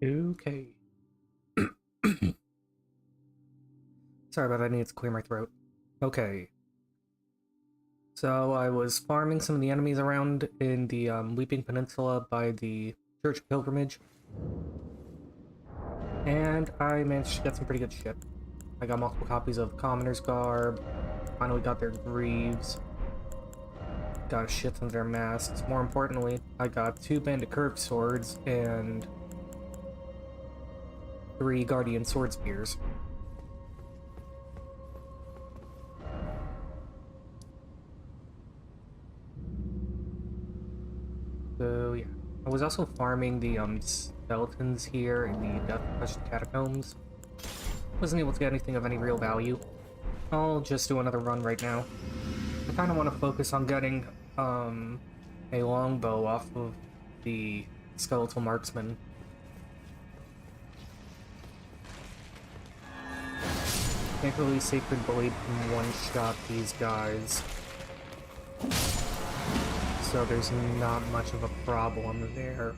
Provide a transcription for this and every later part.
Okay. Sorry about that, I needed to clear my throat. Okay. So I was farming some of the enemies around in the Weeping Peninsula by the Church Pilgrimage. And I managed to get some pretty good shit. I got multiple copies of Commoner's Garb, finally got their Greaves, got a shit ton of their masks. More importantly, I got 2 Bandit Curved Swords and 3 Guardian Sword Spears. So yeah, I was also farming the skeletons here in the Death Catacombs. Wasn't able to get anything of any real value. I'll just do another run right now. I kind of want to focus on getting a longbow off of the skeletal marksman. Can't really Sacred Blade can one-shot these guys, so there's not much of a problem there.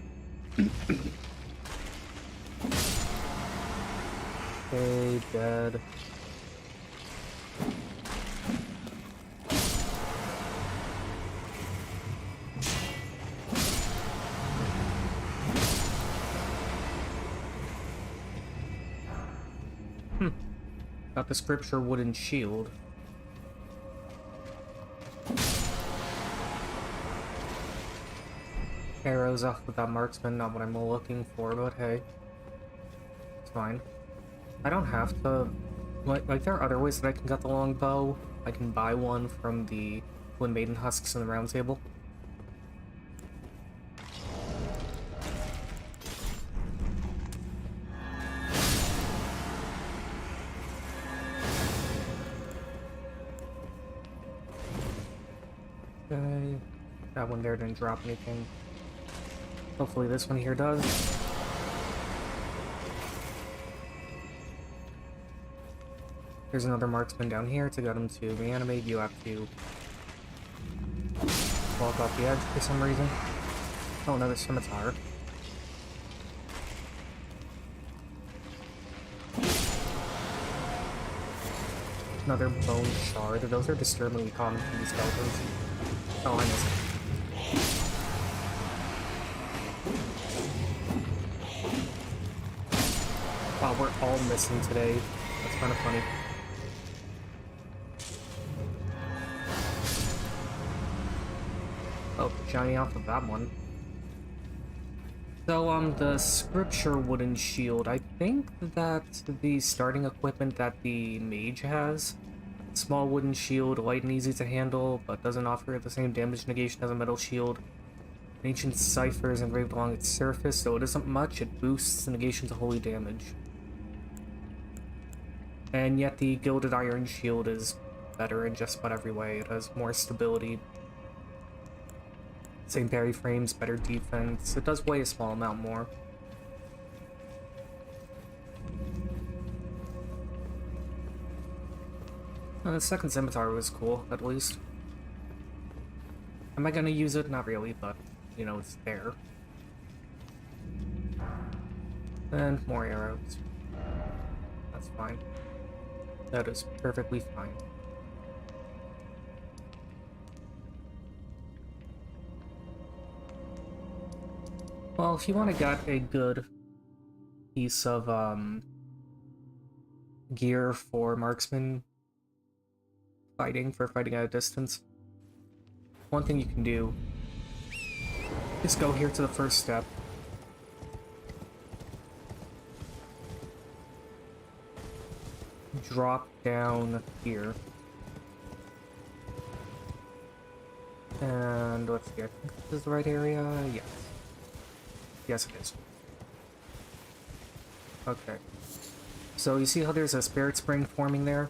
Okay, dead. Got the scripture wooden shield. Arrows off with that marksman, not what I'm looking for, but hey. It's fine. I don't have to... Like there are other ways that I can get the longbow. I can buy one from the Twin Maiden Husks in the Round Table. Okay, that one there didn't drop anything. Hopefully this one here does. There's another marksman down here. To get him to reanimate, you have to walk off the edge for some reason. Oh, another scimitar. Another bone shard. Those are disturbingly common for these skeletons. Oh, I missed it. Wow, we're all missing today. That's kind of funny. Oh, shiny off of that one. So, the scripture wooden shield, I think that's the starting equipment that the mage has. Small wooden shield, light and easy to handle, but doesn't offer the same damage negation as a metal shield. An ancient cipher is engraved along its surface, so it isn't much. It boosts the negation to holy damage. And yet the gilded iron shield is better in just about every way. It has more stability. Same parry frames, better defense. It does weigh a small amount more. The second scimitar was cool, at least. Am I gonna use it? Not really, but, you know, it's there. And more arrows. That's fine. That is perfectly fine. Well, if you want to get a good piece of gear for marksman fighting at a distance, one thing you can do is go here to the first step. Drop down here. And let's see, I think this is the right area. Yes. Yes, it is. Okay. So you see how there's a spirit spring forming there?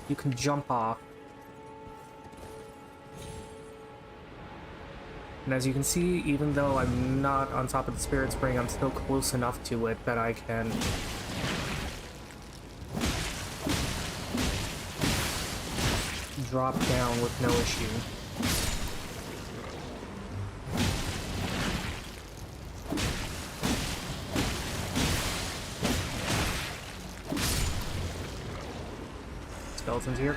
You can jump off. And as you can see, even though I'm not on top of the spirit spring, I'm still close enough to it that I can drop down with no issue. skeletons here.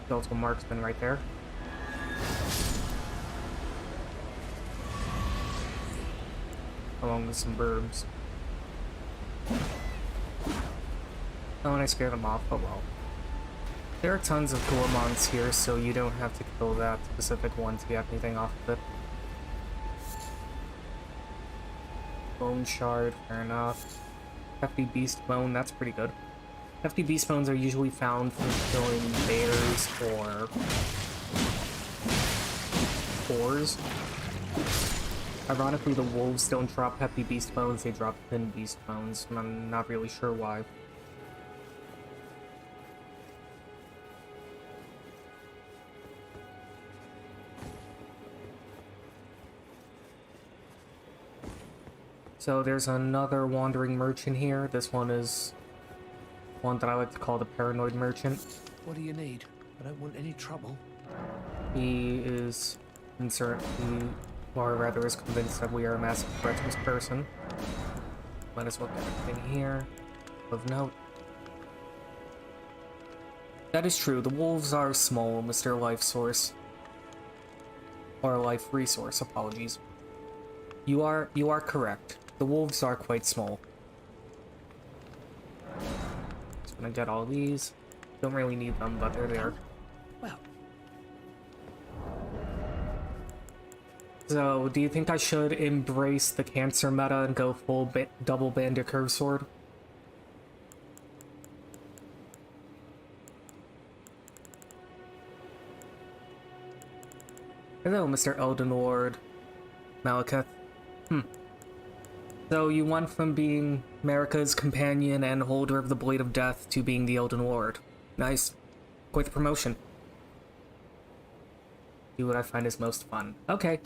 Skeletal marksman right there. Along with some birds. Oh, and I scared them off. Oh well. There are tons of gourmands here, so you don't have to kill that specific one to get anything off of it. Bone shard, fair enough. Hefty beast bone, that's pretty good. Hefty beast bones are usually found from killing bears or boars. Ironically, the wolves don't drop hefty beast bones, they drop thin beast bones, and I'm not really sure why. So there's another wandering merchant here. This one is one that I like to call the paranoid merchant. What do you need? I don't want any trouble. He is concerned, or rather is convinced that we are a massive threat to his person. Might as well get everything here. Of note. That is true, the wolves are small, Mr. Life Source. Or Life Resource, apologies. You are correct. The wolves are quite small. Just gonna get all these. Don't really need them, but they're there. Well. So, do you think I should embrace the cancer meta and go full double banded curve sword? Hello, Mr. Elden Lord. Malekith. So you went from being Marika's companion and holder of the Blade of Death to being the Elden Lord. Nice. Quite the promotion. Do what I find is most fun. Okay.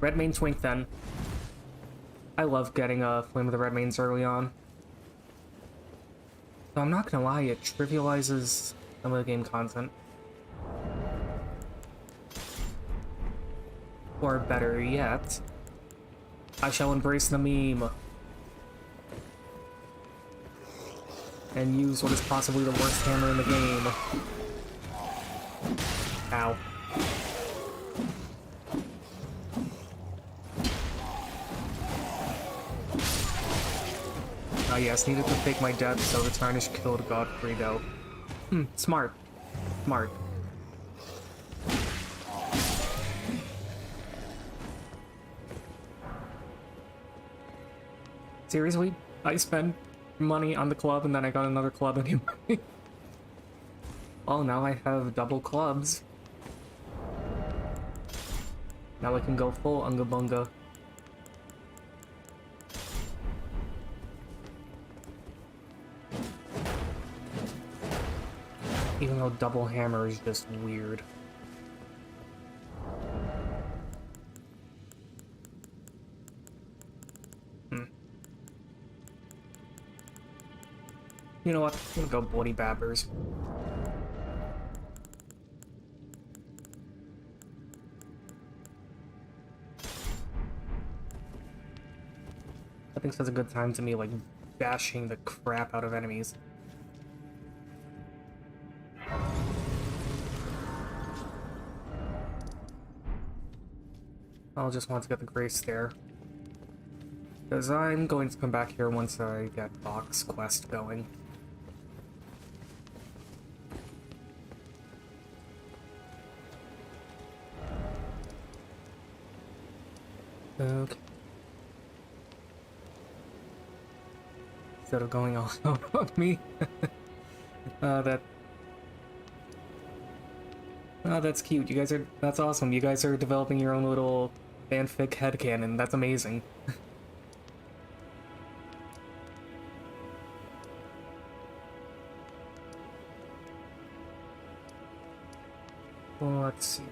Red Mane Twink then. I love getting Flame of the Red Manes early on. So I'm not gonna lie, it trivializes some of the game content. Or better yet, I shall embrace the meme. And use what is possibly the worst hammer in the game. Ow. Ah yes, needed to fake my death so the Tarnish killed Godfrey though. Smart. Smart. Seriously? I spent money on the club and then I got another club anyway. Oh, now I have double clubs. Now I can go full Unga Bunga. Even though double hammer is just weird. You know what? I'm gonna go Bloody Babbers. I think such a good time to me, like, bashing the crap out of enemies. I'll just want to get the Grace there. Because I'm going to come back here once I get Box Quest going. Okay. Instead of going all out on me. That's cute. You guys are... That's awesome. You guys are developing your own little fanfic headcanon. That's amazing. Well, let's see.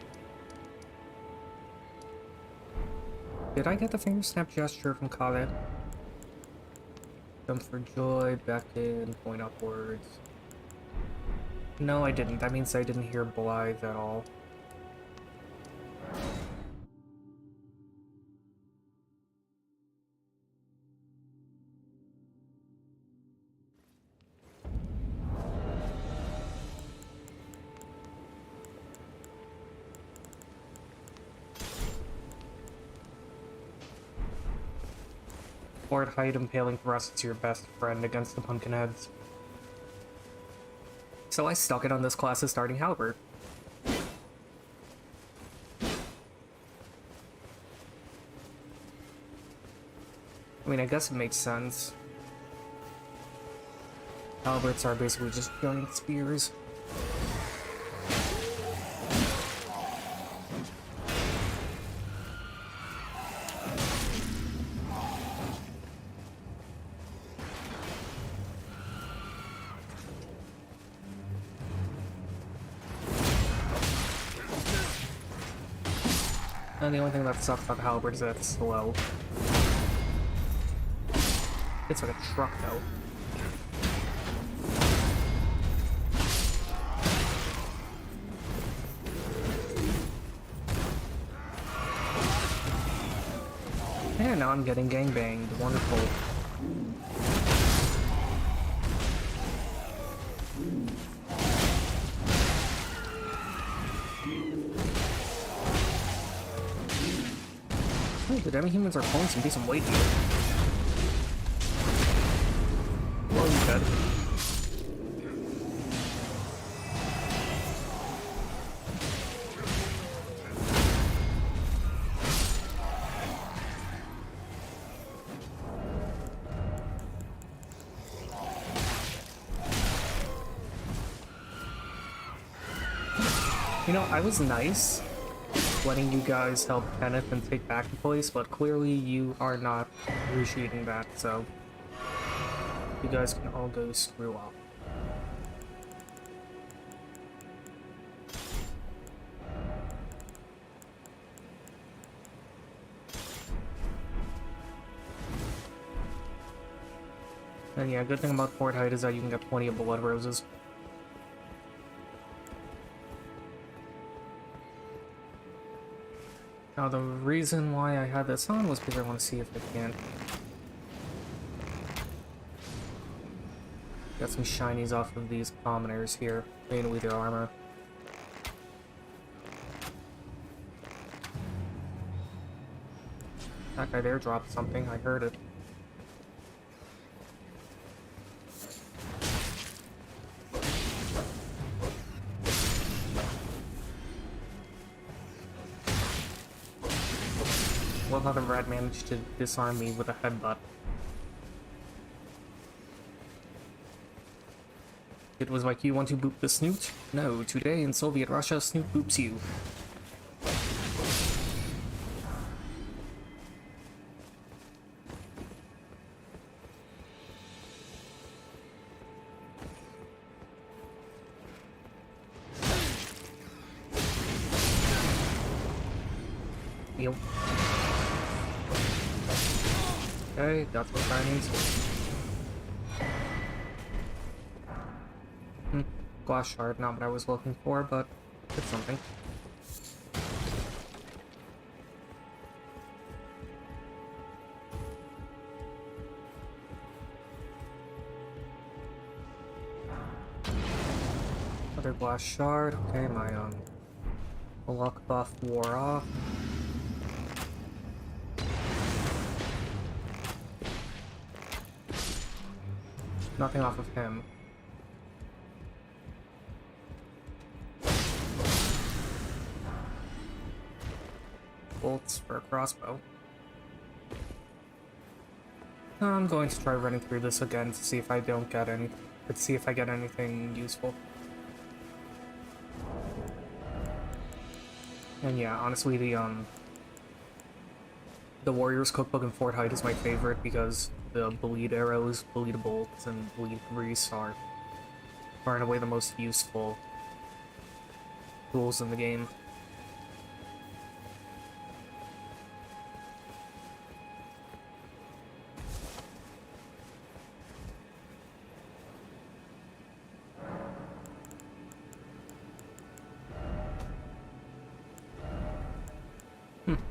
Did I get the finger snap gesture from Kale? Jump for joy, back in, point upwards. No, I didn't. That means I didn't hear Blythe at all. Sword height impaling thrust is your best friend against the pumpkinheads. So I stuck it on this class's starting halberd. I mean, I guess it makes sense. Halberds are basically just giant spears. And the only thing that sucks about the halberd is that it's slow. It's like a truck, though. And now I'm getting gangbanged. Wonderful. Oh, the demi-humans are pulling some decent weight here. Well, you dead. You know, I was nice letting you guys help Kenneth and take back the place, but clearly you are not appreciating that, so you guys can all go screw off. And yeah, good thing about Fort Height is that you can get plenty of blood roses. Now, the reason why I had this on was because I want to see if I can get some shinies off of these commoners here, mainly with their armor. That guy there dropped something, I heard it. Love how the rat managed to disarm me with a headbutt. It was like you want to boop the snoot? No, today in Soviet Russia, snoot boops you. Yep. Okay, that's what that means. Glass shard, not what I was looking for, but it's something. Another glass shard. Okay, my luck buff wore off. Nothing off of him. Bolts for a crossbow. I'm going to try running through this again to see if I don't get any. Let's see if I get anything useful. And yeah, honestly, the Warrior's Cookbook in Fort Height is my favorite because the bleed arrows, bleed bolts, and bleed grease are in a way the most useful tools in the game.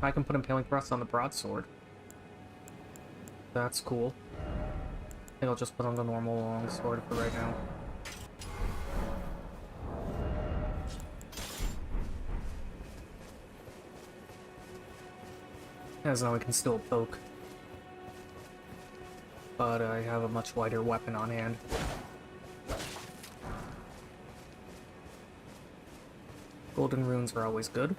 I can put impaling thrust on the broadsword. That's cool. I think I'll just put on the normal longsword for right now. As now I can still poke. but I have a much lighter weapon on hand. Golden runes are always good.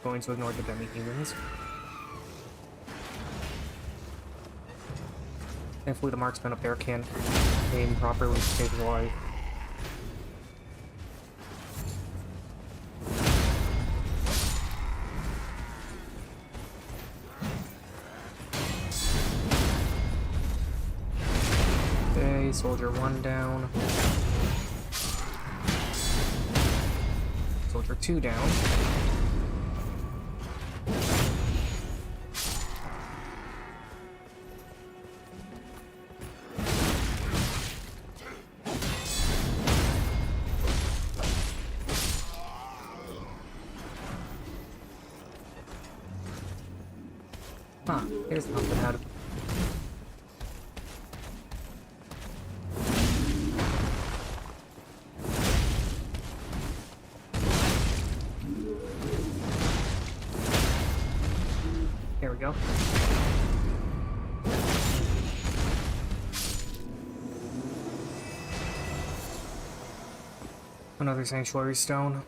Going to ignore the demi-humans. Thankfully the marksman up there can't aim properly to save his life. Okay, soldier 1 down. Soldier 2 down. Huh, here's nothing out of it. There we go. Another sanctuary stone.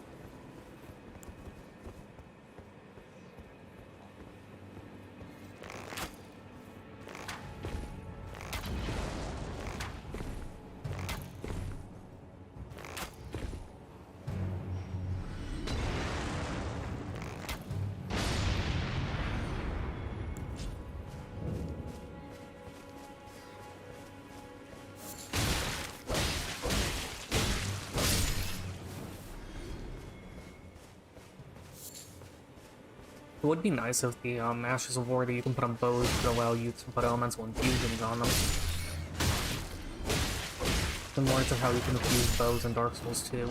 It would be nice if the Ashes of War that you can put on bows would allow you to put elemental infusions on them. Similar to how you can infuse bows in Dark Souls 2.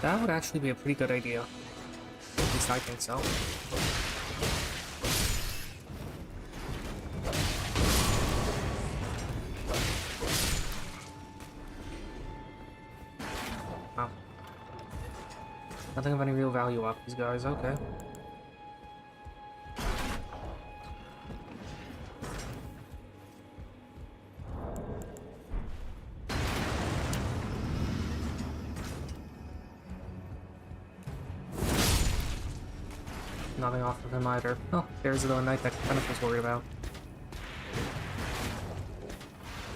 That would actually be a pretty good idea. At least I think so. Wow. Nothing of any real value off these guys, okay. Nothing off of him either. Oh, there's the knight that Kenneth was worried about.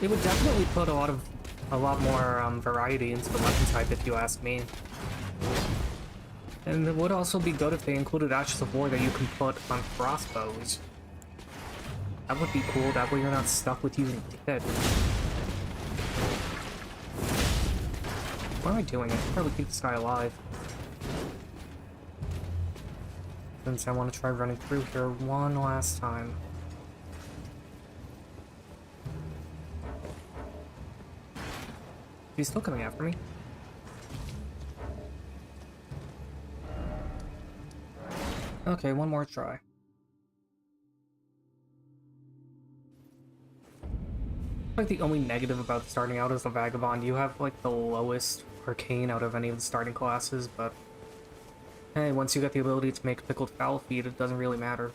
It would definitely put a lot more variety into the weapon type if you ask me. And it would also be good if they included Ashes of War that you can put on crossbows. That would be cool, that way you're not stuck with using Pit. What am I doing? I should probably keep this guy alive. Since I want to try running through here one last time. He's still coming after me. Okay, one more try. Like the only negative about starting out as a Vagabond, you have like the lowest arcane out of any of the starting classes, but hey, once you get the ability to make pickled fowl feed, it doesn't really matter.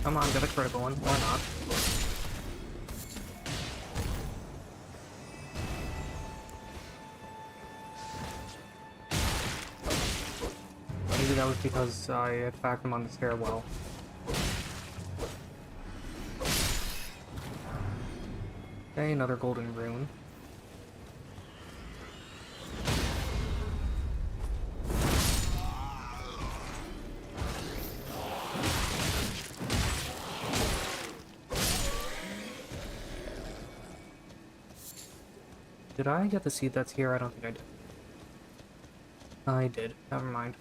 Come on, get a critical one, or not. that was because I attacked him on the stairwell. Okay, another golden rune. Did I get the seed that's here? I don't think I did. I did. Never mind.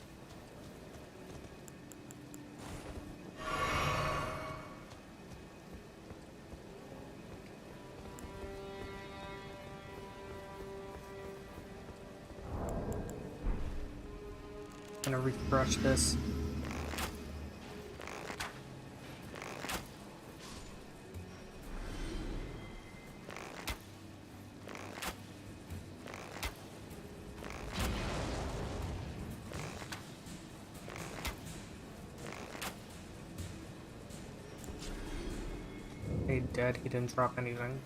Gonna refresh this. Hey, dead. He didn't drop anything.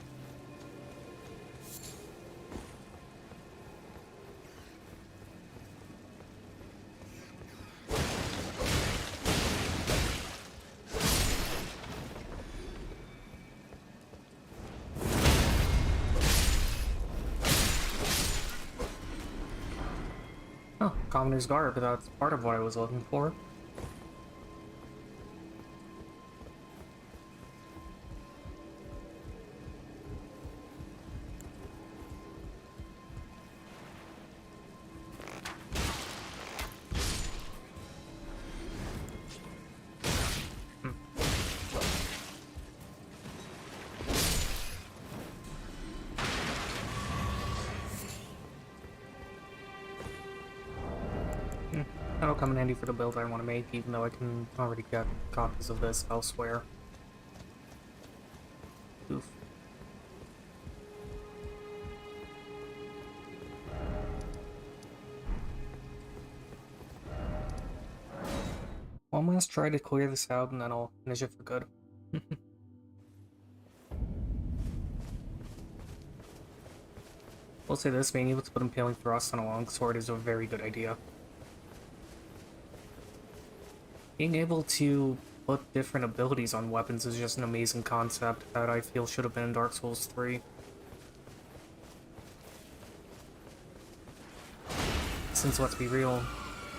Oh, Commoner's Garb, that's part of what I was looking for. That'll come in handy for the build I want to make, even though I can already get copies of this elsewhere. Oof. One last try to clear this out, and then I'll finish it for good. We'll say this, being able to put Impaling Thrust on a longsword is a very good idea. Being able to put different abilities on weapons is just an amazing concept that I feel should have been in Dark Souls 3. Since, let's be real,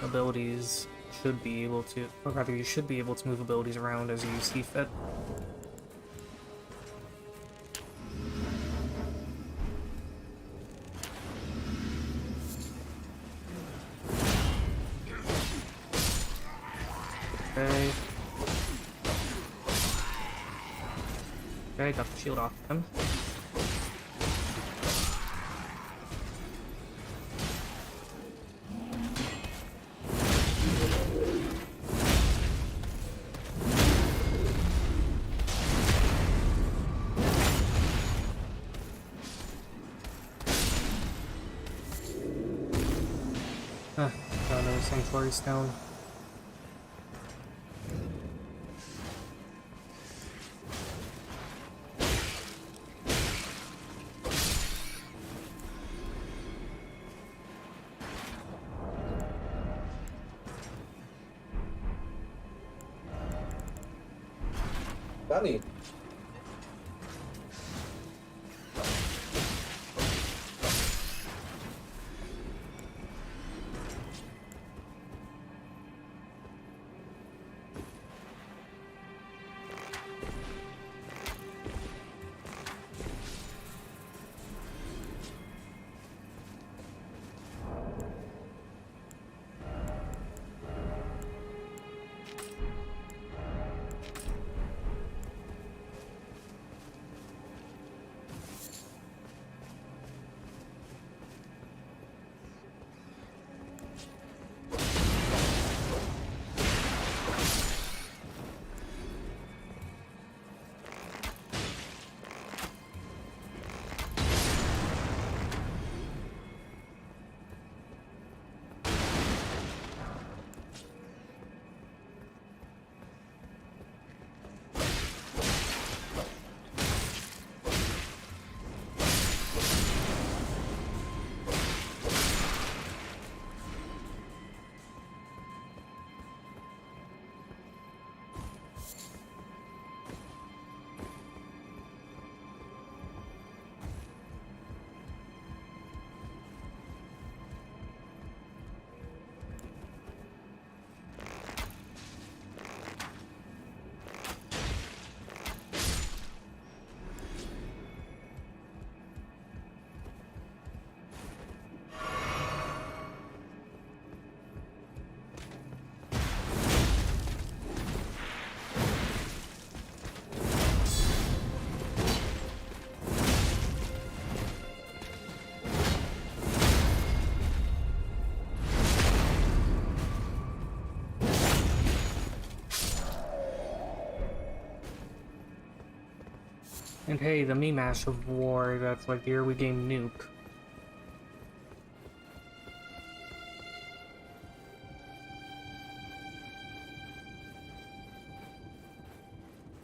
abilities should be able to, or rather you should be able to move abilities around as you see fit. Okay. Okay, got the shield off him. Got another Sanctuary Stone. Danny. And hey, the Mimash of War, that's like the year we game Nuke.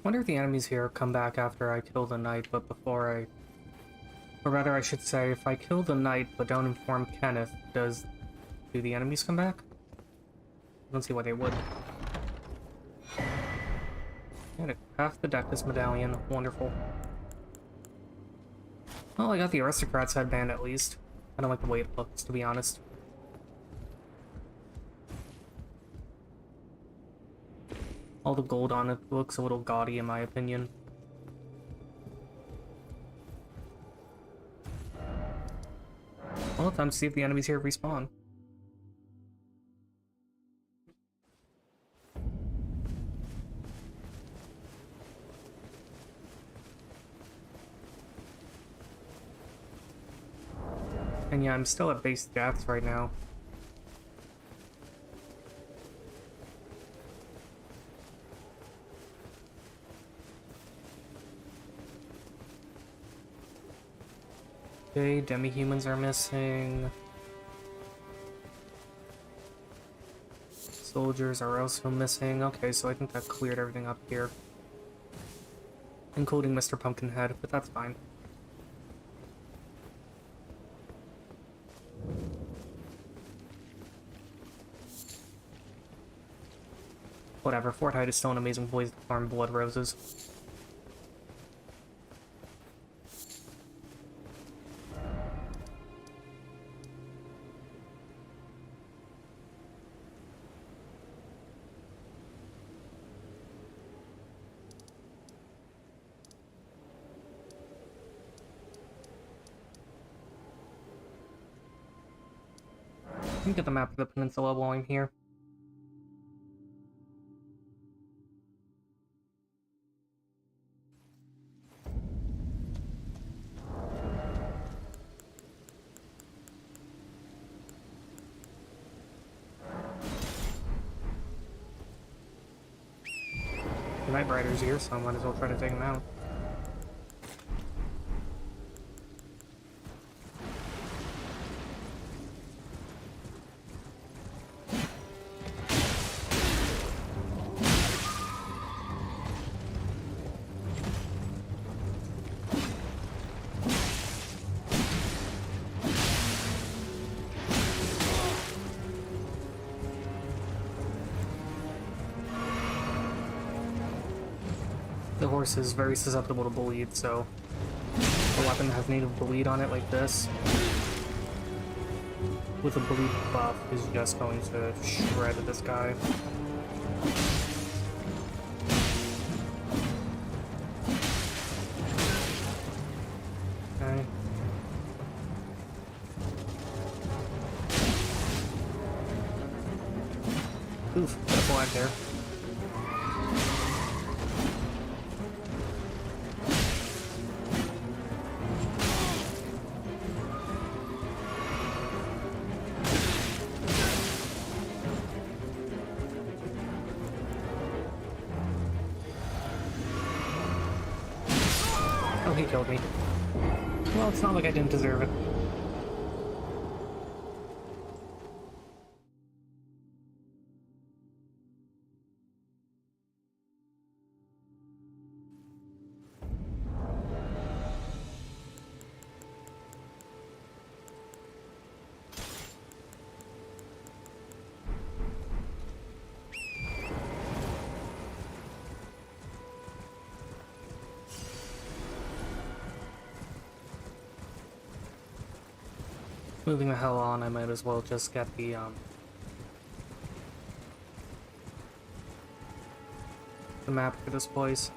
Wonder if the enemies here come back after I kill the knight, but before I... Or rather, I should say, if I kill the knight but don't inform Kenneth, do the enemies come back? I don't see why they would. And half the deck is medallion. Wonderful. Well, I got the aristocrat's headband at least. I don't like the way it looks, to be honest. All the gold on it looks a little gaudy in my opinion. Well, time to see if the enemies here respawn. And yeah, I'm still at base deaths right now. Okay, demi-humans are missing. Soldiers are also missing. Okay, so I think that cleared everything up here. Including Mr. Pumpkinhead, but that's fine. Whatever, Fort Hyde is still an amazing place to farm blood roses. Let me get the map of the peninsula while I'm here. The Knight Rider's here, so I might as well try to take him out. The horse is very susceptible to bleed, so a weapon that has native bleed on it like this, with a bleed buff, is just going to shred this guy. Okay. Oof, got a flag there. Oh, he killed me. Well, it's not like I didn't deserve it. Moving the hell on, I might as well just get the map for this place.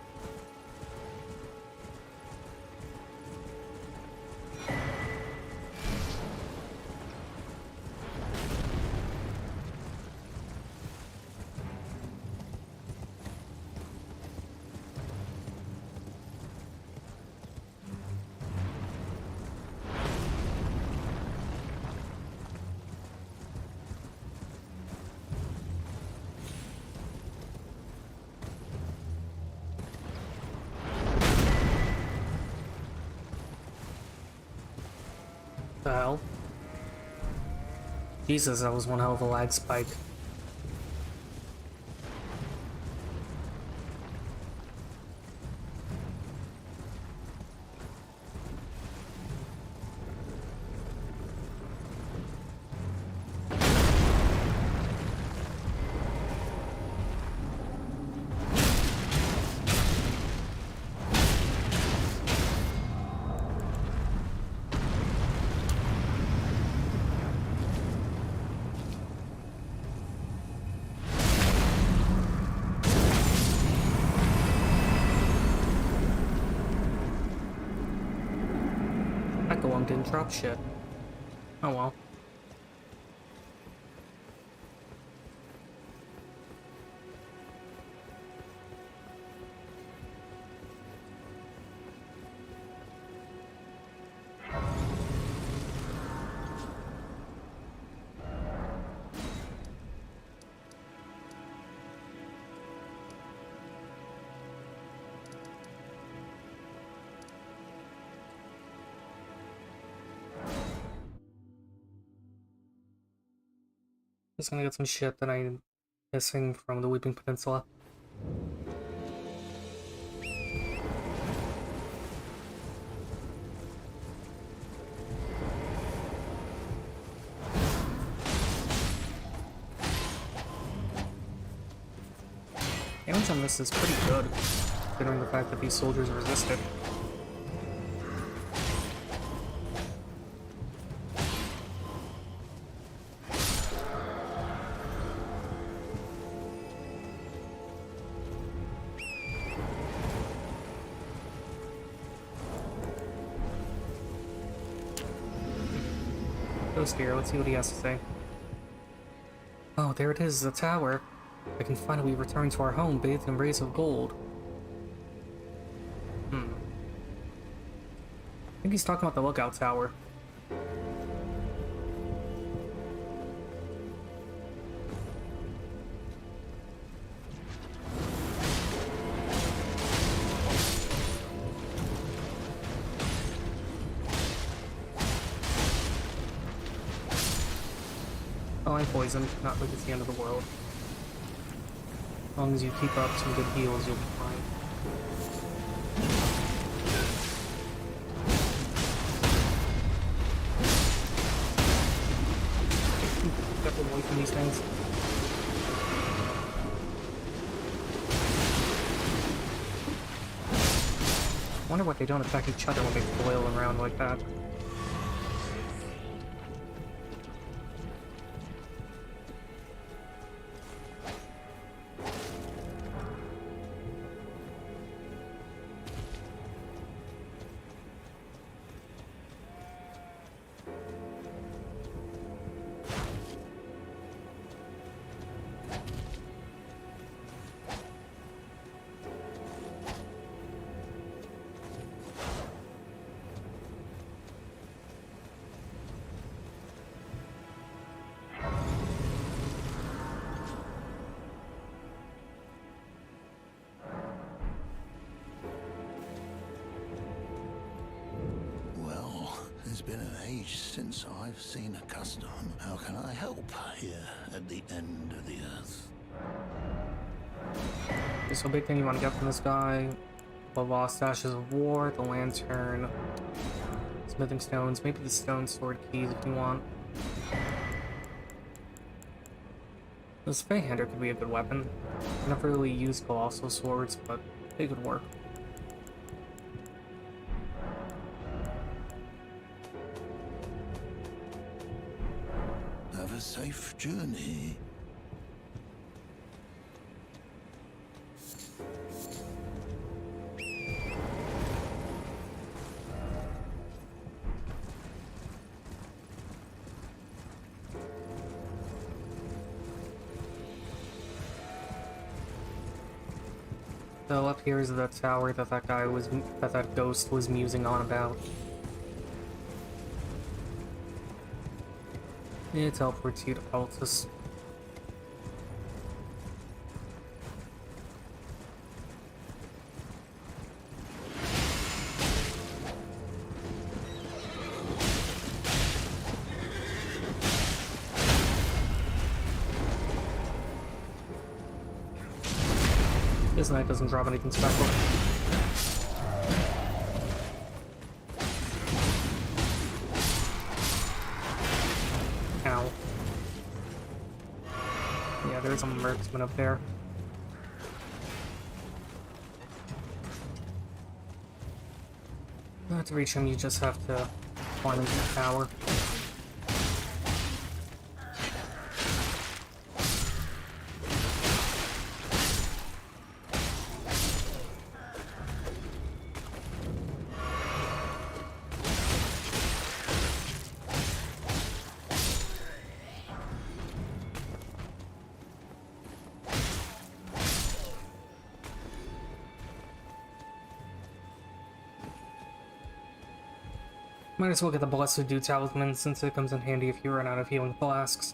The hell? Jesus, that was one hell of a lag spike. That golem didn't drop shit. Oh well. Just gonna get some shit that I'm missing from the Weeping Peninsula. Damage on this is pretty good, considering the fact that these soldiers resisted. Ghost here, let's see what he has to say. Oh, there it is, the tower. I can finally return to our home bathed in rays of gold. I think he's talking about the lookout tower. Oh, I'm poisoned. Not like it's the end of the world. As long as you keep up some good heals, you'll be fine. Get away from these things. I wonder why they don't attack each other when they flail around like that. It's been an age since I've seen a custom. How can I help here at the end of the earth? Okay, so big thing you want to get from this guy: the lost ashes of war, the lantern, smithing stones, maybe the stone sword keys if you want. The Spayhander could be a good weapon. I never really used colossal swords, but they could work. Have a safe journey. So up here is the tower that that ghost was musing on about. It teleports you to Altus. This knight doesn't drop anything special. Ow. Yeah, there's a marksman up there. To reach him, you just have to climb into the tower. Might as well get the Blessed Dew Talisman since it comes in handy if you run out of healing flasks.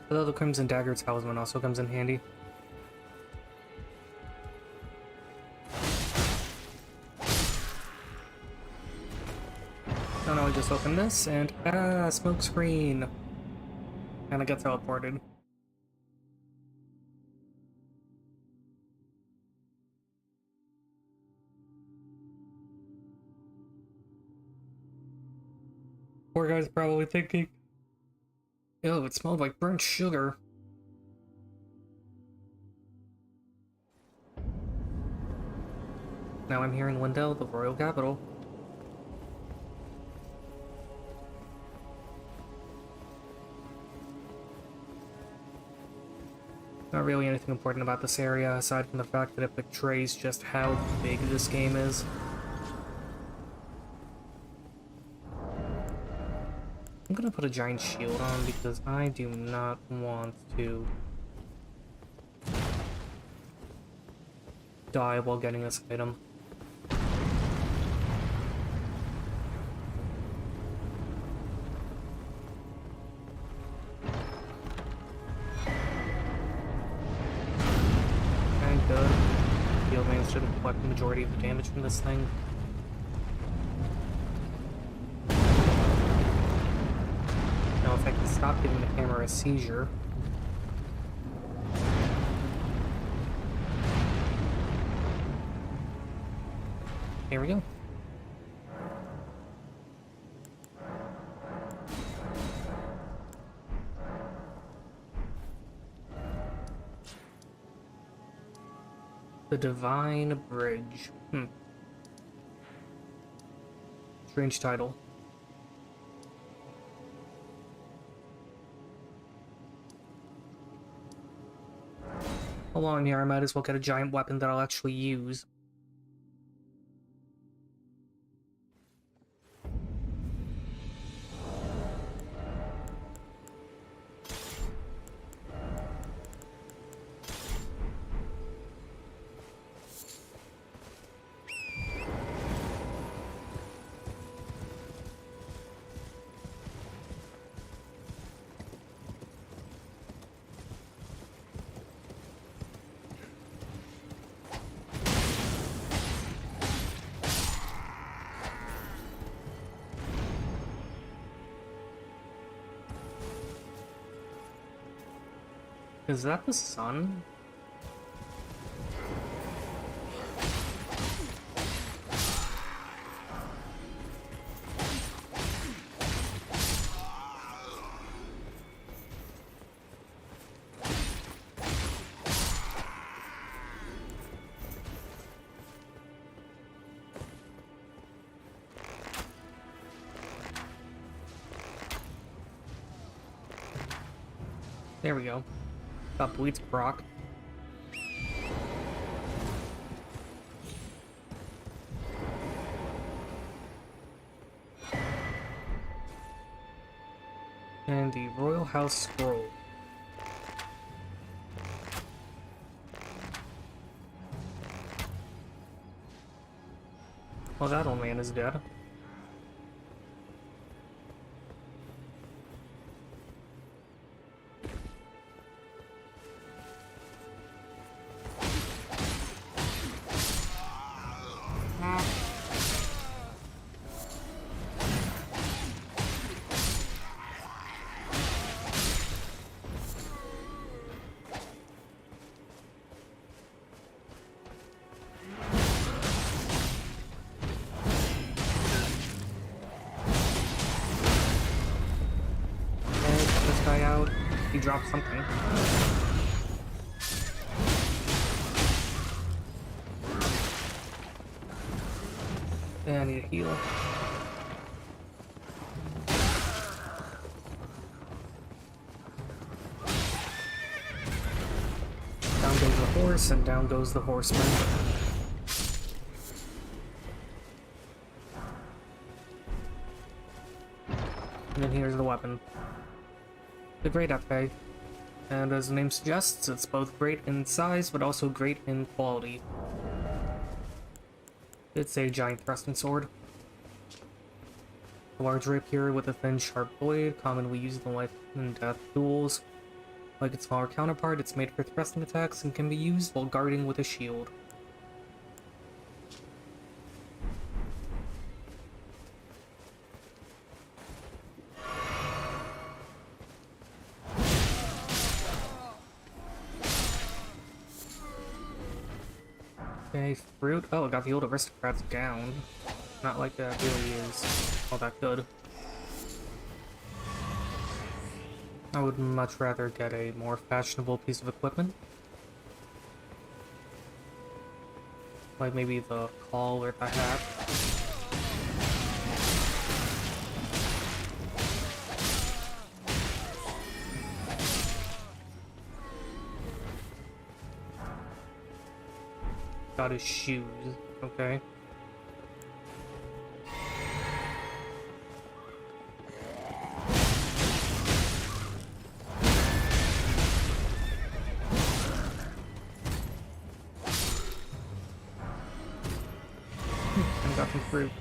Although the Crimson Dagger Talisman also comes in handy. Oh no, I just opened this and smoke screen. And I got teleported. Poor guy's probably thinking, ew, it smelled like burnt sugar. Now I'm here in Lindell, the royal capital. Not really anything important about this area, aside from the fact that it portrays just how big this game is. I'm gonna put a giant shield on because I do not want to die while getting this item. Okay, good. Shield managed to deflect the majority of the damage from this thing. If I can stop giving the camera a seizure. Here we go. The Divine Bridge. Strange title. Along here, I might as well get a giant weapon that I'll actually use. Is that the sun? There we go. Got Bleeds proc. And the Royal House Scroll. Well, that old man is dead. drop something. Yeah, I need a heal. Down goes the horse, and down goes the horseman. And then here's the weapon. The Great Epee. And as the name suggests, it's both great in size, but also great in quality. It's a giant thrusting sword. A large rapier with a thin, sharp blade, commonly used in life and death duels. Like its smaller counterpart, it's made for thrusting attacks and can be used while guarding with a shield. Okay, fruit. Oh, I got the old aristocrat's gown. Not like that really is all that good. I would much rather get a more fashionable piece of equipment. Like maybe the collar or the hat. Got his shoes, okay. And got some fruit.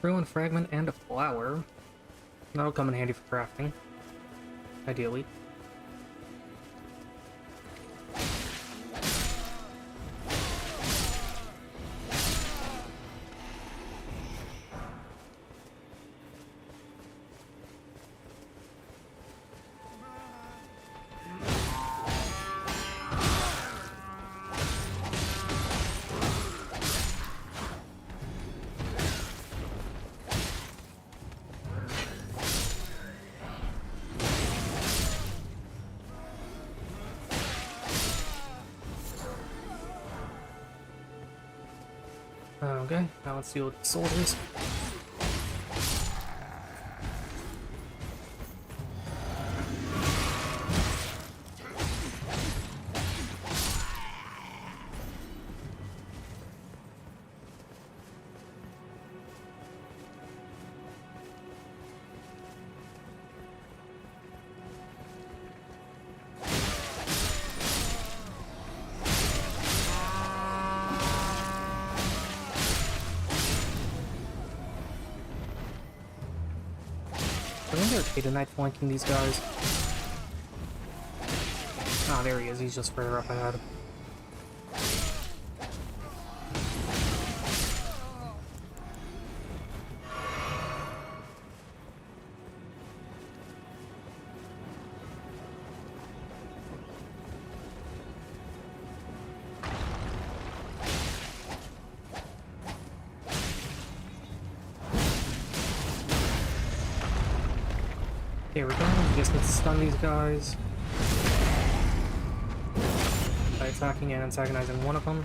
Ruin fragment and a flower. That'll come in handy for crafting. Ideally. Okay, now let's deal with the soldiers. I wonder if Cadenite flanking these guys. Ah, there he is. He's just further up ahead. There we go. We just need to stun these guys by attacking and antagonizing one of them.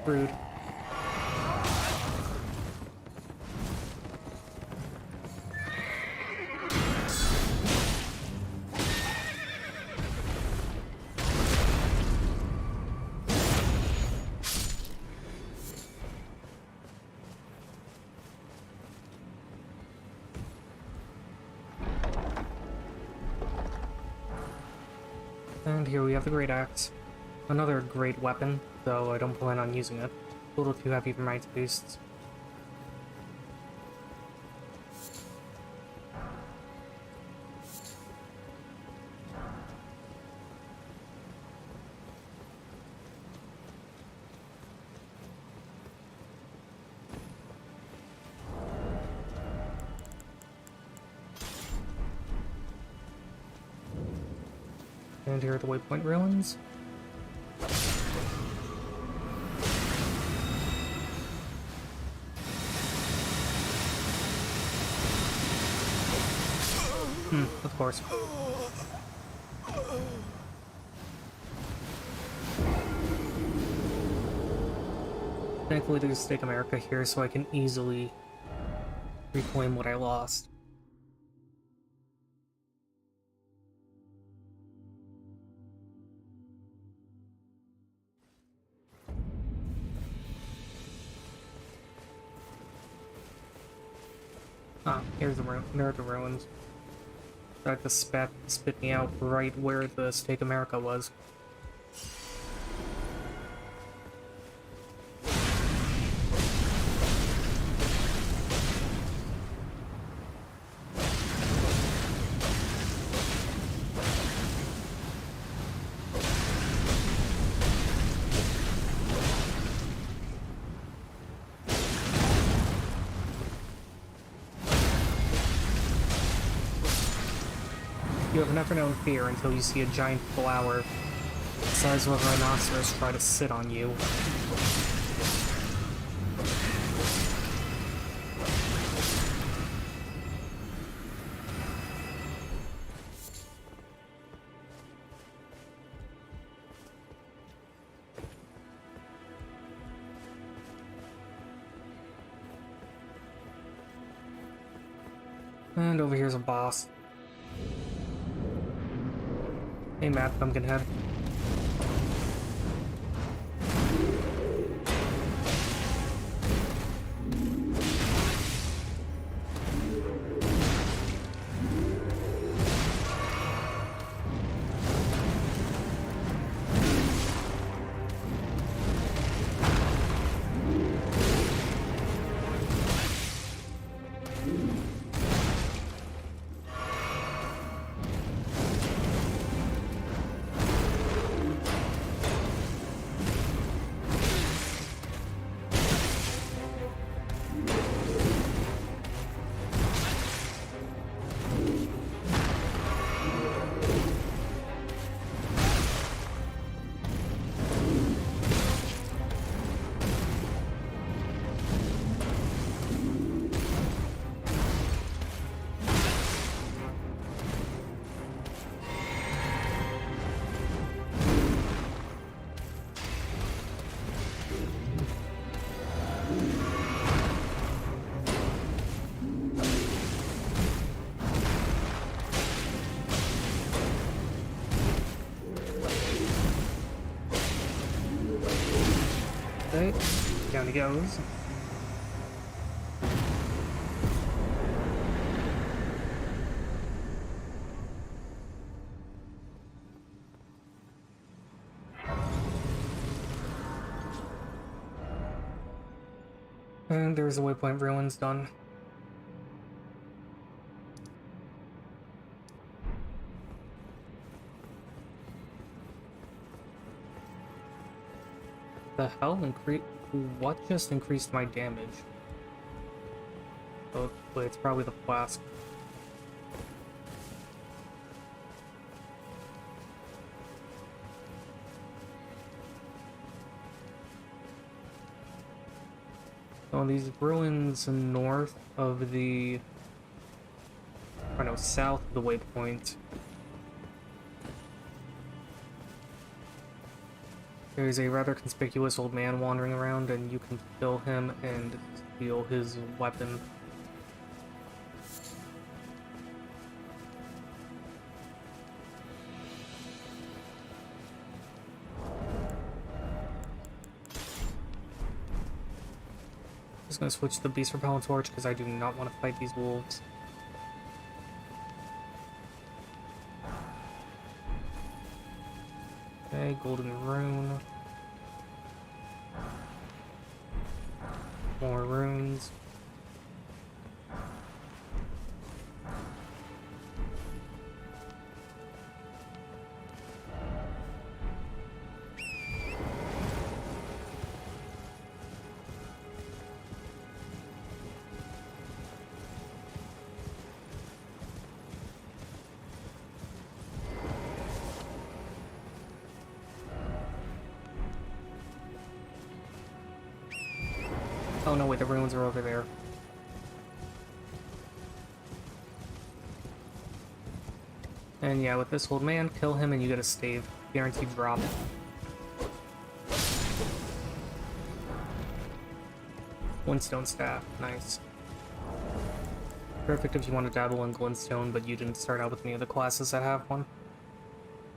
Rude. And here we have the Great Axe. Another great weapon, though I don't plan on using it. A little too heavy for my tastes. And here are the waypoint ruins. Of course. Thankfully there's Stake America here, so I can easily reclaim what I lost. Ah, here's the there are the ruins. Tried to spit me out right where the Stake America was. You have never known fear until you see a giant flower the size of a rhinoceros try to sit on you. And over here's a boss. Hey, Matt Pumpkinhead. Okay, down he goes. And there's the waypoint ruins done. The hell what just increased my damage? Oh, wait, it's probably the flask. So these ruins north of the... or no, south of the waypoint. There's a rather conspicuous old man wandering around, and you can kill him and steal his weapon. Just gonna switch to the Beast Repellent Torch because I do not want to fight these wolves. Okay, Golden Rune. More runes. Oh no, wait, the ruins are over there. And yeah, with this old man, kill him and you get a stave. Guaranteed drop. Glintstone staff, nice. Perfect if you want to dabble in glintstone, but you didn't start out with any of the classes that have one.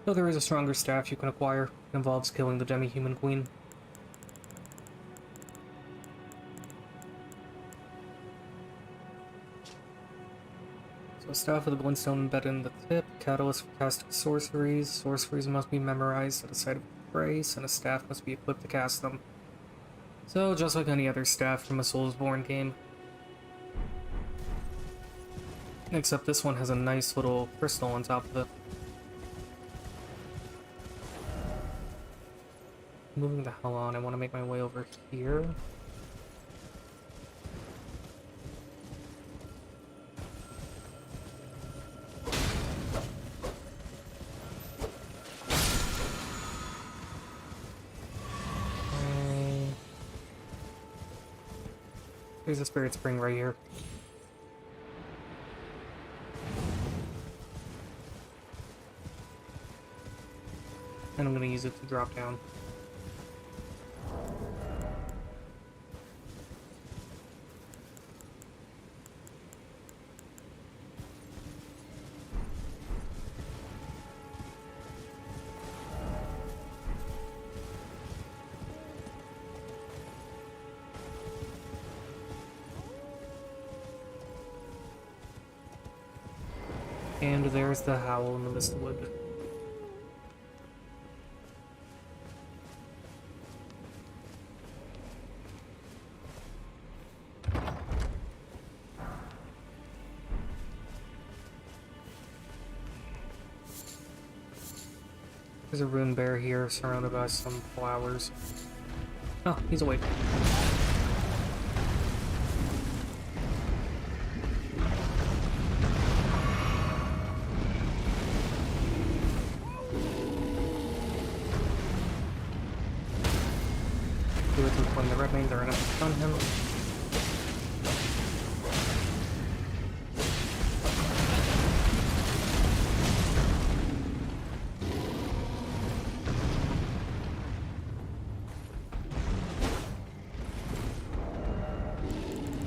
Though there is a stronger staff you can acquire. It involves killing the demi-human queen. So staff with a glintstone embedded in the tip, catalyst for casting sorceries. Sorceries must be memorized at the site of grace, and a staff must be equipped to cast them. So, just like any other staff from a Soulsborne game. Except this one has a nice little crystal on top of it. Moving the hell on, I want to make my way over here. There's a spirit spring right here. And I'm going to use it to drop down. And there's the howl in the mistwood. There's a rune bear here, surrounded by some flowers. Oh, he's awake. Do it when the red mains are enough to stun him.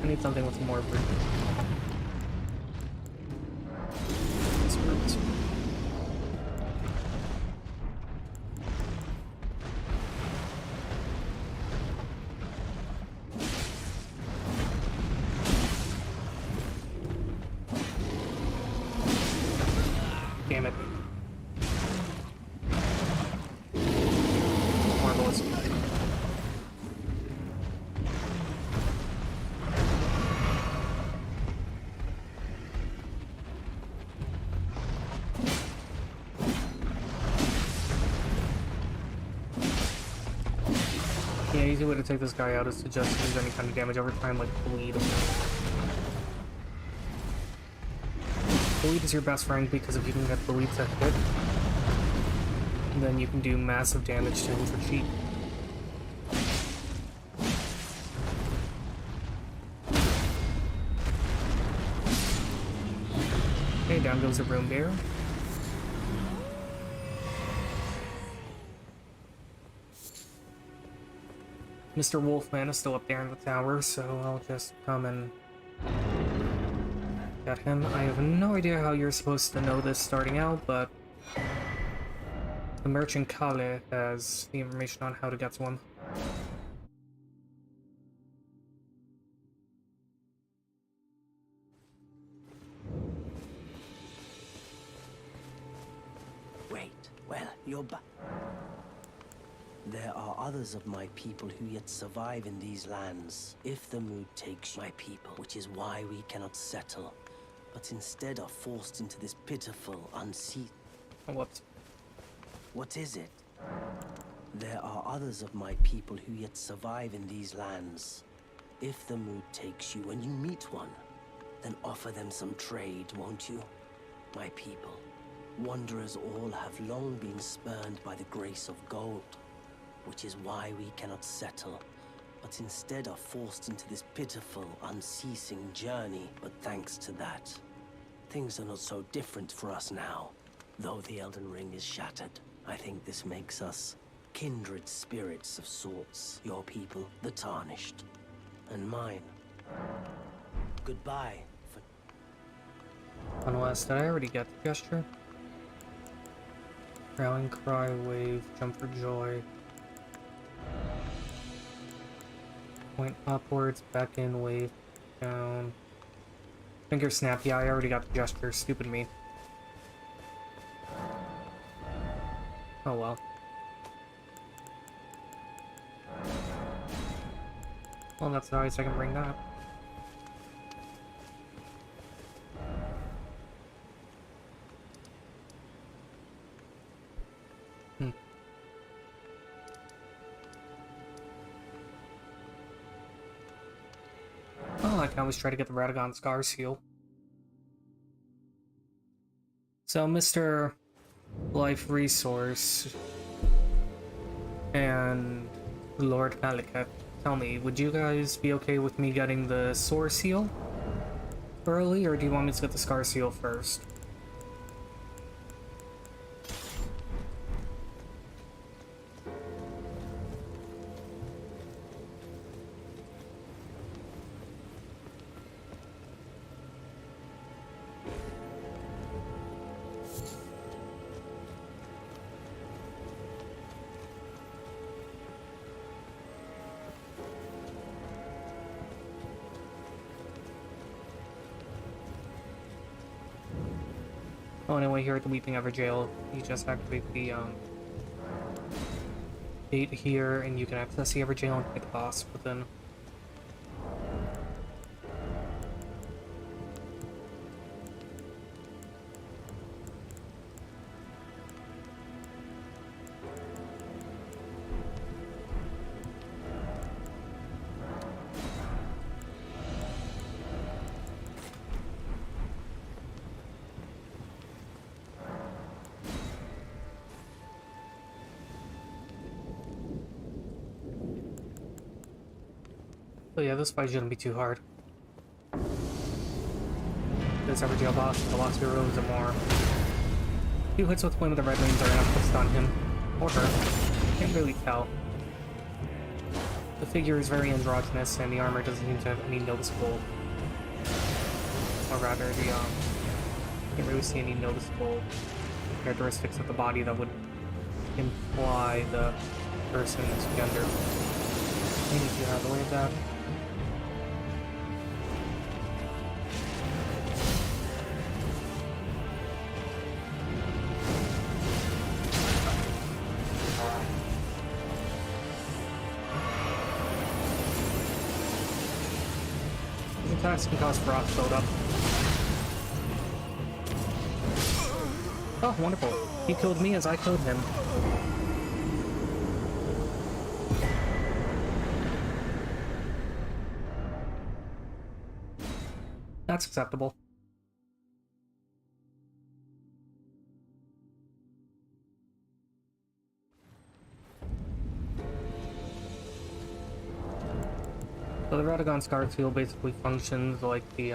I need something with more brute. Damn it. Marvelous. Yeah, easy way to take this guy out is to just use any kind of damage over time, like bleed. Bleed is your best friend because if you can get bleed to hit, then you can do massive damage to him for cheap. Okay, down goes the rune bear. Mr. Wolfman is still up there in the tower, so I'll just come and get him. I have no idea how you're supposed to know this starting out, but the merchant Kale has the information on how to get to him. Wait, well, you're back. There are others of my people who yet survive in these lands, if the mood takes my people, which is why we cannot settle, but instead are forced into this pitiful, Whoops. What is it? There are others of my people who yet survive in these lands. If the mood takes you and you meet one, then offer them some trade, won't you? My people, wanderers all have long been spurned by the grace of gold, which is why we cannot settle, but instead are forced into this pitiful, unceasing journey. But thanks to that, things are not so different for us now. Though the Elden Ring is shattered, I think this makes us kindred spirits of sorts. Your people, the Tarnished, and mine. Goodbye. Unless, did I already get the gesture? Rallying cry, wave, jump for joy. Point upwards, back in, wave, down. Finger snap, yeah, I already got the gesture, stupid me. Oh well. Well, that's nice, I can bring that. Well, I can always try to get the Radagon Scar Seal. So, Mr. Life Resource and Lord Malekith, tell me, would you guys be okay with me getting the Sword Seal early, or do you want me to get the Scar Seal first? Oh, anyway, here at the Weeping Ever Jail, you just activate the gate here, and you can access the Ever Jail and fight the boss within. So yeah, this fight shouldn't be too hard. This Ever Jail boss, the lost heroes and more. A few hits with one of the red lanes are enough to stun him. Or her. Can't really tell. The figure is very androgynous, and the armor doesn't seem to have any noticeable... Or rather, the, can't really see any noticeable characteristics of the body that would imply the person's gender. Maybe if you have the way of that. These attacks can cause frost buildup. Oh, wonderful. He killed me as I killed him. That's acceptable. So the Radagon Scar Seal basically functions like the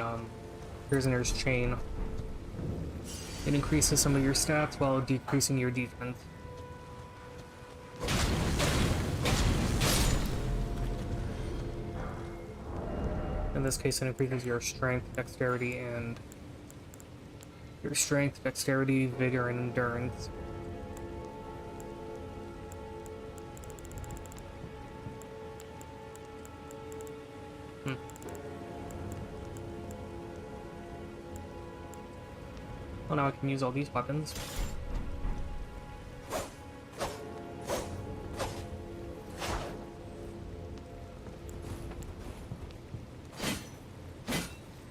Prisoner's Chain. It increases some of your stats while decreasing your defense. In this case, it increases your strength, dexterity, and your strength, dexterity, vigor, and endurance. Well, now I can use all these weapons.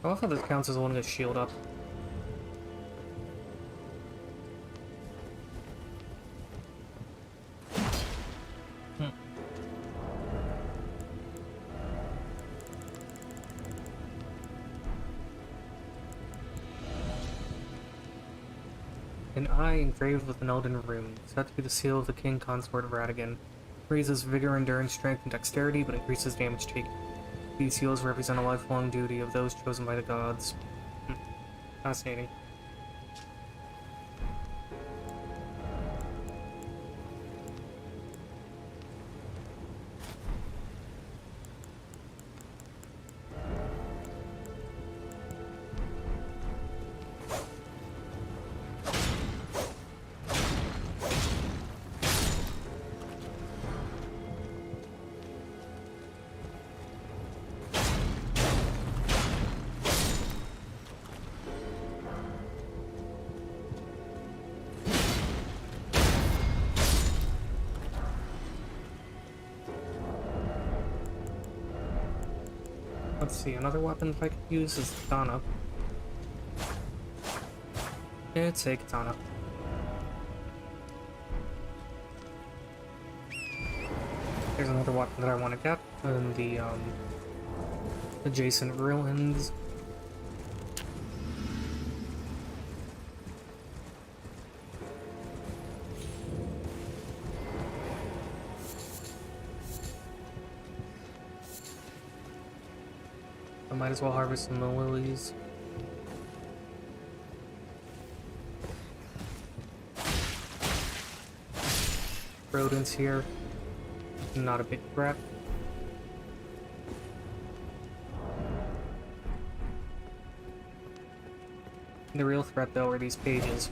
I love how this counts as holding a shield up. An eye engraved with an Elden Rune, said to be the seal of the King Consort of Radagon. Raises vigor, endurance, strength, and dexterity, but increases damage taken. These heals represent a lifelong duty of those chosen by the gods. Fascinating. Let's see, another weapon that I could use is katana. It's a katana. There's another weapon that I want to get in the adjacent ruins. I might as well harvest some of the lilies. Rodents here. Not a big threat. The real threat, though, are these pages.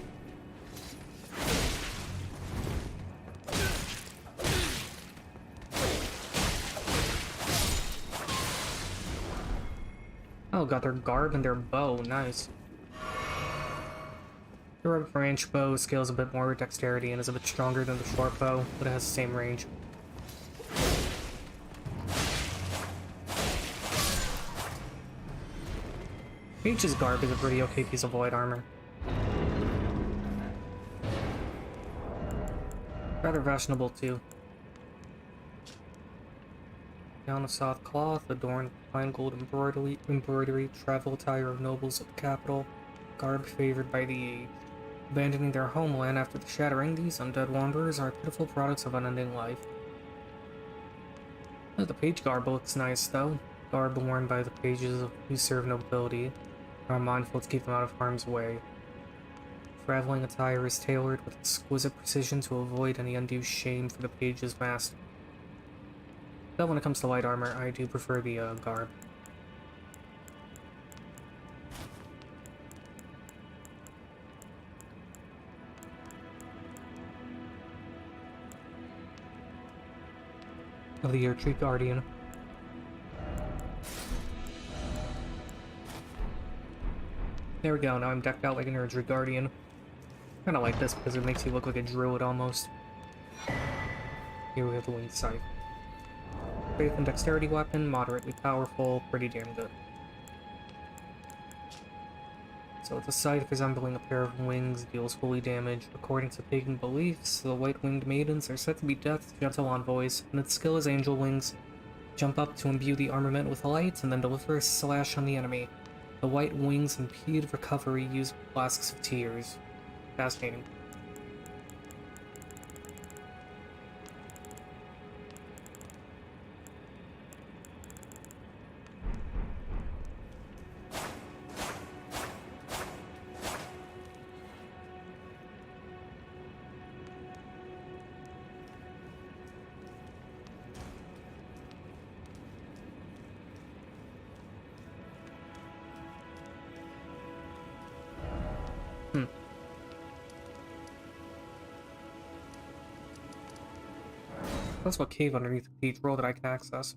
Oh, got their garb and their bow. Nice. The red branch bow scales a bit more with dexterity and is a bit stronger than the short bow, but it has the same range. Mage's garb is a pretty okay piece of void armor. Rather fashionable too. Gown of soft cloth, adorned with fine gold embroidery, travel attire of nobles of the capital, garb favored by the age. Abandoning their homeland after the shattering, these undead wanderers are pitiful products of unending life. Oh, the page garb looks nice though. Garb worn by the pages who serve nobility are mindful to keep them out of harm's way. Traveling attire is tailored with exquisite precision to avoid any undue shame for the page's master. But when it comes to light armor, I do prefer the garb. Of the Tree Guardian. There we go, now I'm decked out like an Erdtree Guardian. Kinda like this because it makes you look like a druid almost. Here we have the Winged Scythe. Faith and dexterity weapon, moderately powerful, pretty damn good. So the scythe resembling a pair of wings deals holy damage. According to pagan beliefs, the white-winged maidens are said to be Death's gentle envoys, and its skill is angel wings. Jump up to imbue the armament with light, and then deliver a slash on the enemy. The white wings impede recovery using flasks of tears. Fascinating. That's what cave underneath the peach roll that I can access.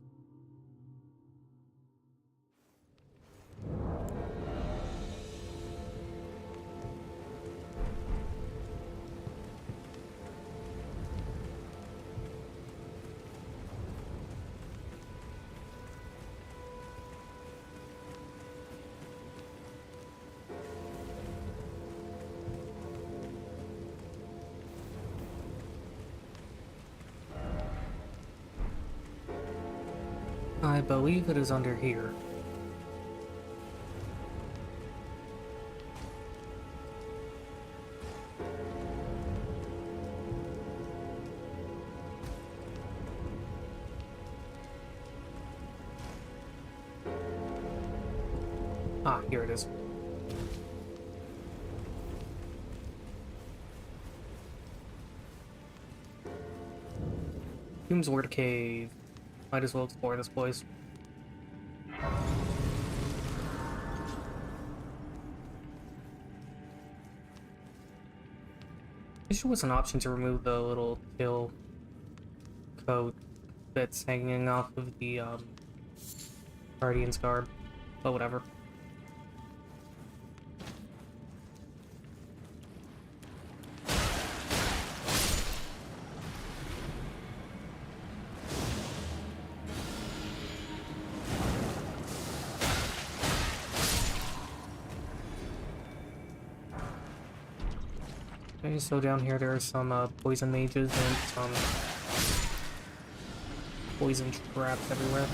I believe it is under here. Ah, here it is. Hume's Word Cave. Might as well explore this place. Wish there was an option to remove the little kill coat that's hanging off of the Guardian's garb, but whatever. Okay, so down here there are some poison mages and some poison traps everywhere.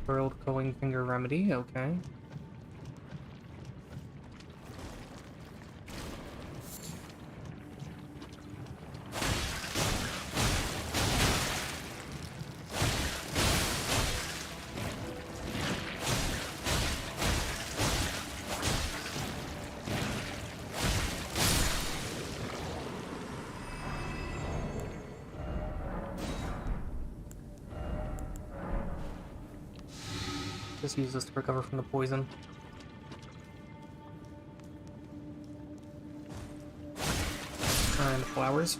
Curled Going Finger Remedy, okay. Just use this to recover from the poison. And flowers.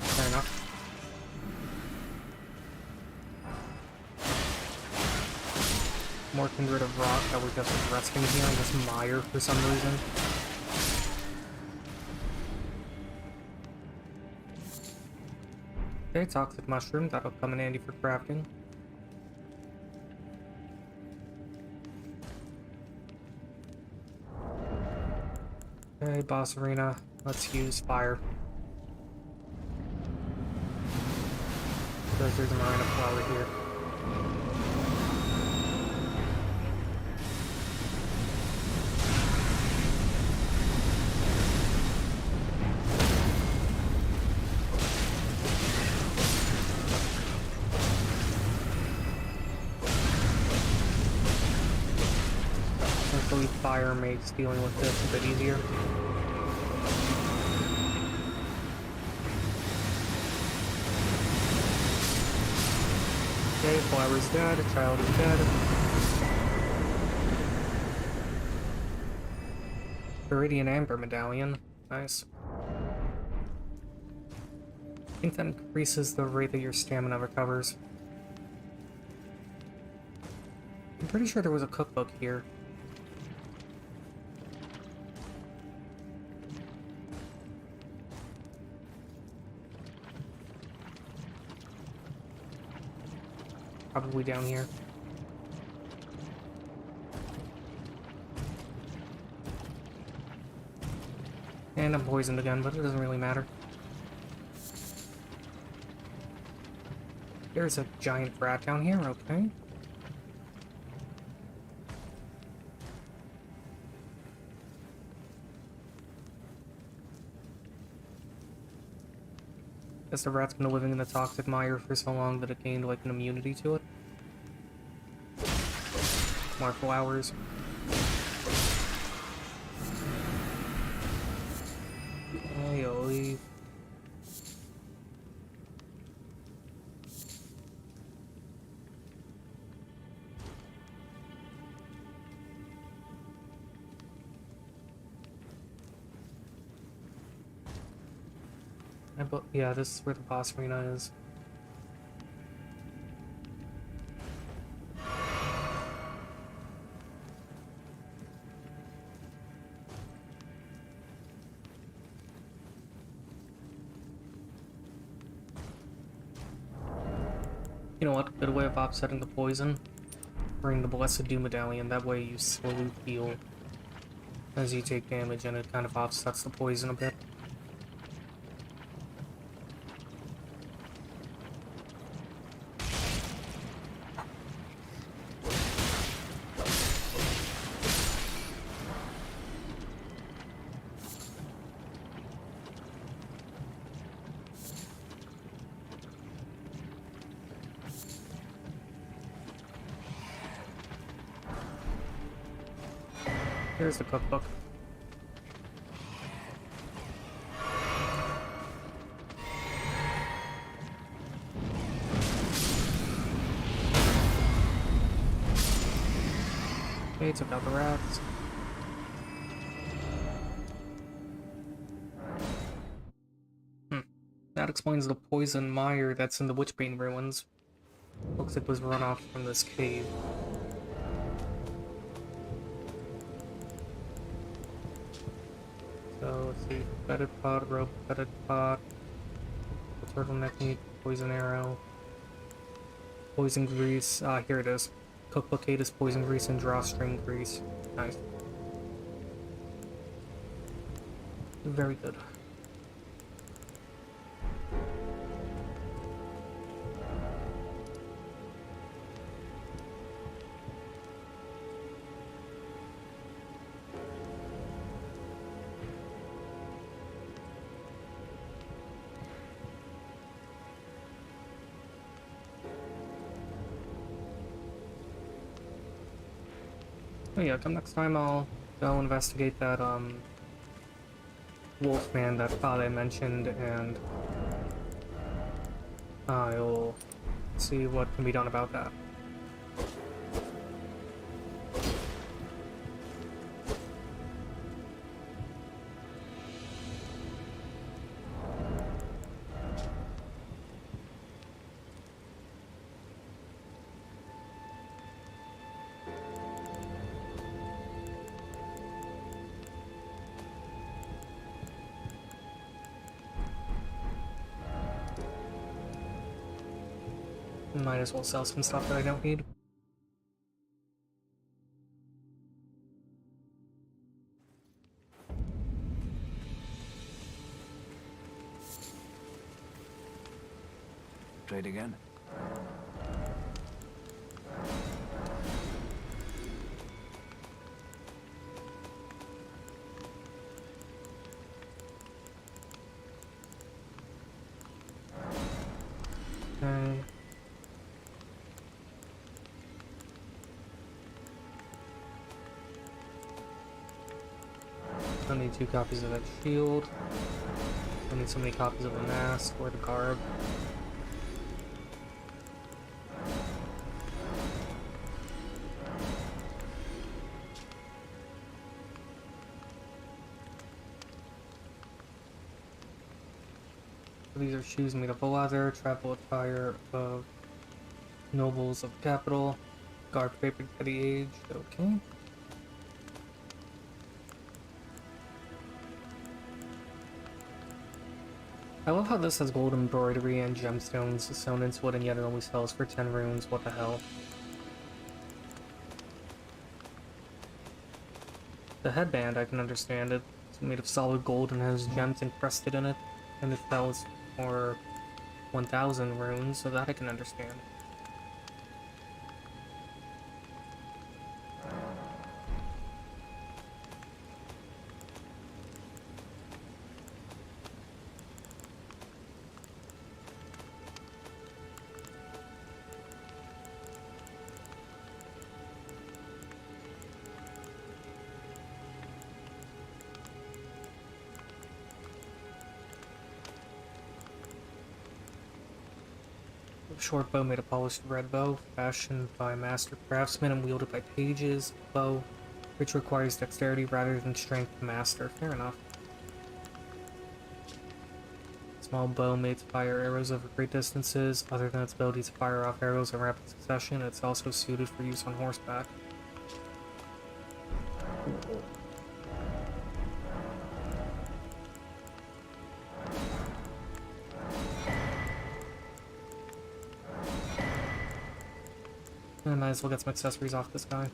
Fair enough. More Kindred of Rock that we're just resting here in this mire for some reason. Okay, Toxic Mushroom, that'll come in handy for crafting. Okay, boss arena. Let's use fire. Because there's a Marina flower here. Hopefully fire makes dealing with this a bit easier. Okay, flower's dead, a child is dead. Viridian Amber Medallion. Nice. I think that increases the rate that your stamina recovers. I'm pretty sure there was a cookbook here. Probably down here. And I'm poisoned again, but it doesn't really matter. There's a giant rat down here, okay. Guess the rat's been living in the toxic mire for so long that it gained like an immunity to it. More flowers. Okay, I'll leave. Yeah, this is where the boss arena is. You know what? Good way of offsetting the poison. Bring the Blessed Dew Medallion. That way you slowly heal as you take damage, and it kind of offsets the poison a bit. Here's the cookbook. Okay, took out the rats. That explains the poison mire that's in the Witchbane ruins. Looks like it was run off from this cave. So let's see, bedded pot, rope, bedded pot, turtleneck meat, poison arrow, poison grease. Here it is. Cookbook 8 is poison grease and drawstring grease. Nice. Very good. Oh yeah, come next time I'll go investigate that, wolfman that Fale mentioned, and I'll see what can be done about that. Might as well sell some stuff that I don't need. Trade again. Okay. I need 2 copies of that shield. I need so many copies of the mask or the garb. These are shoes made of leather, travel attire of nobles of the capital, garb paper at the age. Okay. I love how this has gold embroidery and gemstones sewn into it, and yet it only sells for 10 runes. What the hell? The headband, I can understand it. It's made of solid gold and has gems encrusted in it, and it sells for 1,000 runes, so that I can understand. Short bow made of polished red bow, fashioned by master craftsmen and wielded by pages. Bow, which requires dexterity rather than strength to master. Fair enough. Small bow made to fire arrows over great distances. Other than its ability to fire off arrows in rapid succession, it's also suited for use on horseback. I might as well get some accessories off this guy.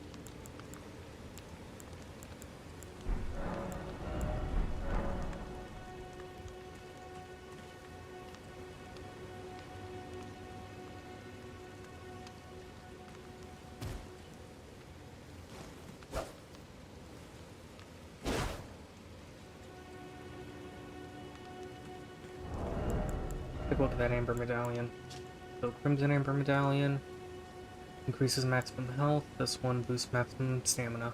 Take a look at that amber medallion. So crimson amber medallion. Increases maximum health. This one boosts maximum stamina.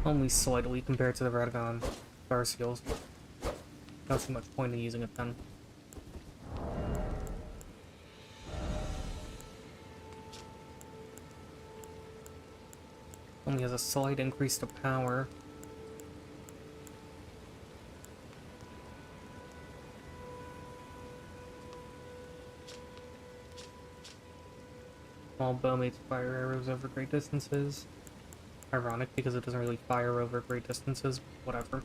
Only slightly compared to the Radagon Star Seals. Not too much point in using it then. Only has a slight increase to power. All bowmates fire arrows over great distances. Ironic because it doesn't really fire over great distances, but whatever.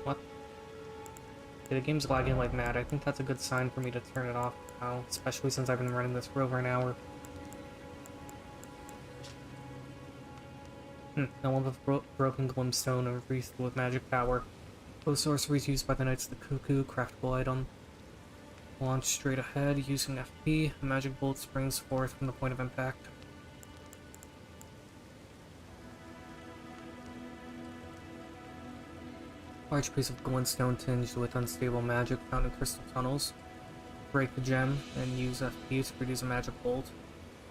What? Okay, the game's lagging like mad. I think that's a good sign for me to turn it off now, especially since I've been running this for over an hour. Element of broken glintstone or wreathed with magic power. Both sorceries used by the Knights of the Cuckoo, craftable item. Launch straight ahead using FP. A magic bolt springs forth from the point of impact. Large piece of glintstone tinged with unstable magic found in crystal tunnels. Break the gem and use FP to produce a magic bolt.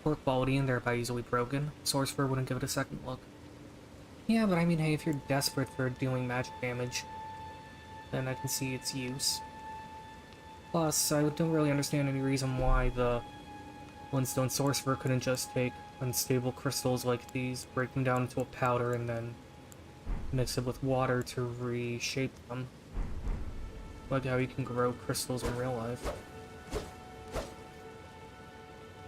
Poor quality and thereby easily broken. Sorcerer wouldn't give it a second look. Yeah, but I mean, hey, if you're desperate for doing magic damage, then I can see its use. Plus, I don't really understand any reason why the Glintstone Sorcerer couldn't just take unstable crystals like these, break them down into a powder, and then mix it with water to reshape them. Like how you can grow crystals in real life.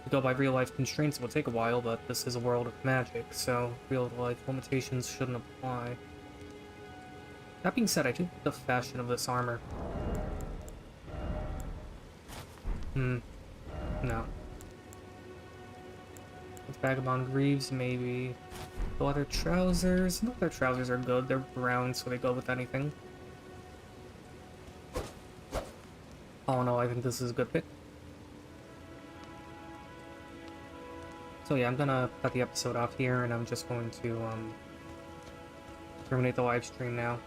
To go by real-life constraints, it would take a while, but this is a world of magic, so real-life limitations shouldn't apply. That being said, I do like the fashion of this armor. No. With Vagabond Greaves, maybe. The leather trousers? No, their trousers are good. They're brown, so they go with anything. Oh no, I think this is a good pick. So yeah, I'm gonna cut the episode off here, and I'm just going to, terminate the live stream now.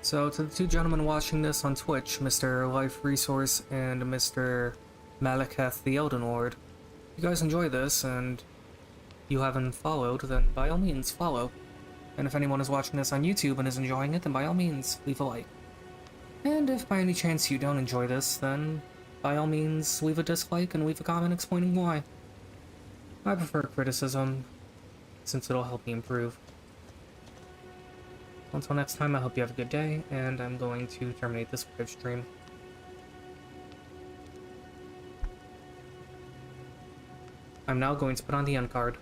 So, to the two gentlemen watching this on Twitch, Mr. Life Resource and Mr. Malekith the Elden Lord, if you guys enjoy this, and you haven't followed, then by all means, follow. And if anyone is watching this on YouTube and is enjoying it, then by all means, leave a like. And if by any chance you don't enjoy this, then by all means, leave a dislike and leave a comment explaining why. I prefer criticism, since it'll help me improve. Until next time, I hope you have a good day, and I'm going to terminate this live stream. I'm now going to put on the end card.